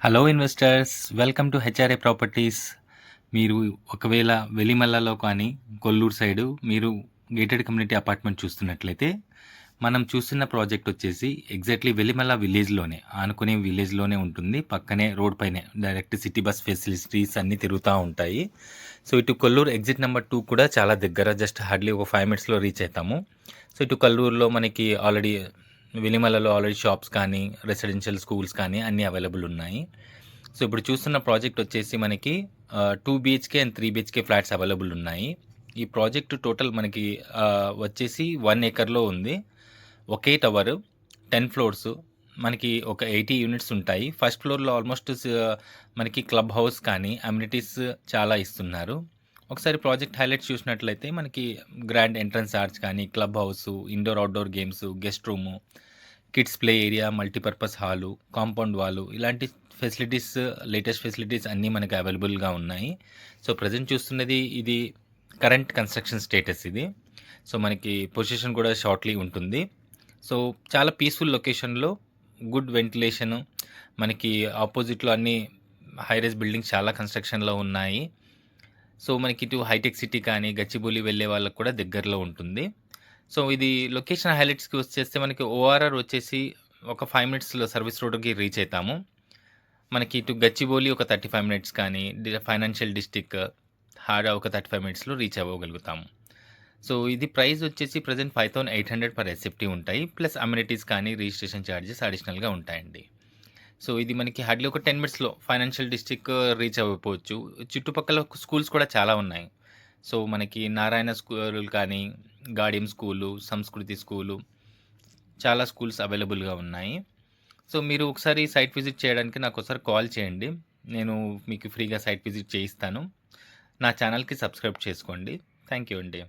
Hello investors, welcome to HRA properties. మీరు ఒకవేళ వెలిమల్లలో కానీ కొల్లూరు సైడు మీరు గేటెడ్ కమ్యూనిటీ అపార్ట్మెంట్ చూస్తున్నట్లయితే మనం చూస్తున్న ప్రాజెక్ట్ వచ్చేసి ఎగ్జాక్ట్లీ వెలిమల్ల విలేజ్లోనే ఆనుకునే విలేజ్లోనే ఉంటుంది. పక్కనే రోడ్ పైనే డైరెక్ట్ సిటీ బస్ ఫెసిలిటీస్ అన్నీ తిరుగుతూ ఉంటాయి. సో ఇటు కొల్లూరు ఎగ్జిట్ నెంబర్ 2 కూడా చాలా దగ్గర, జస్ట్ హార్డ్లీ ఒక 5 మినిట్స్లో రీచ్ అవుతాము. సో ఇటు కొల్లూరులో మనకి వెలిమల్లలో ఆల్రెడీ షాప్స్ కానీ రెసిడెన్షియల్ స్కూల్స్ కానీ అన్నీ అవైలబుల్ ఉన్నాయి. సో ఇప్పుడు చూస్తున్న ప్రాజెక్ట్ వచ్చేసి మనకి 2 BHK and 3 BHK flats available ఉన్నాయి. ఈ ప్రాజెక్టు టోటల్ మనకి వచ్చేసి 1 ఏకర్లో ఉంది. ఒకే టవర్, 10 ఫ్లోర్స్, మనకి ఒక 80 యూనిట్స్ ఉంటాయి. ఫస్ట్ ఫ్లోర్లో ఆల్మోస్ట్ మనకి క్లబ్ హౌస్ కానీ అమ్యూనిటీస్ చాలా ఇస్తున్నారు. ఒకసారి ప్రాజెక్ట్ హైలైట్స్ చూసినట్లయితే మనకి గ్రాండ్ ఎంట్రన్స్ ఆర్చ్ కానీ, club house, indoor outdoor games, guest room, kids play area, multipurpose hall, compound wall, ఇలాంటి ఫెసిలిటీస్, లేటెస్ట్ ఫెసిలిటీస్ అన్నీ మనకి అవైలబుల్గా ఉన్నాయి. సో ప్రజెంట్ చూస్తున్నది ఇది కరెంట్ కన్స్ట్రక్షన్ స్టేటస్ ఇది. సో మనకి పొజిషన్ కూడా షార్ట్లీ ఉంటుంది. సో చాలా పీస్ఫుల్ లొకేషన్లో, గుడ్ వెంటిలేషను, మనకి ఆపోజిట్లో అన్ని హైరైజ్ బిల్డింగ్స్ చాలా కన్స్ట్రక్షన్లో ఉన్నాయి. సో మనకి ఇటు హైటెక్ సిటీ కానీ గచ్చిబౌలి వెళ్ళే వాళ్ళకు కూడా దగ్గరలో ఉంటుంది. సో ఇది లొకేషన్ హైలైట్స్కి వచ్చేస్తే మనకి ఓఆర్ఆర్ వచ్చేసి ఒక 5 మినిట్స్లో సర్వీస్ రోడ్కి రీచ్ అవుతాము. మనకి ఇటు గచ్చిబౌలి ఒక 35 మినిట్స్ కానీ, ఫైనాన్షియల్ డిస్ట్రిక్ట్ హాడా ఒక 35 మినిట్స్లో రీచ్ అవ్వగలుగుతాము. సో ఇది ప్రైస్ వచ్చేసి ప్రజెంట్ 5800 పర్ ఎస్ఎఫ్టీ ఉంటాయి. ప్లస్ అమ్యూనిటీస్ కానీ రిజిస్ట్రేషన్ ఛార్జెస్ అడిషనల్గా ఉంటాయండి. సో ఇది మనకి హార్డ్లీ ఒక 10 మినిట్స్లో ఫైనాన్షియల్ డిస్ట్రిక్ట్ రీచ్ అవ్వకపోవచ్చు. చుట్టుపక్కల స్కూల్స్ కూడా చాలా ఉన్నాయి. సో మనకి నారాయణ స్కూల్ కానీ, గాడియం స్కూలు, సంస్కృతి స్కూలు, చాలా స్కూల్స్ అవైలబుల్గా ఉన్నాయి. సో మీరు ఒకసారి సైట్ విజిట్ చేయడానికి నాకు ఒకసారి కాల్ చేయండి. నేను మీకు ఫ్రీగా సైట్ విజిట్ చేయిస్తాను. నా ఛానల్కి సబ్స్క్రైబ్ చేసుకోండి. థ్యాంక్ యూ అండి.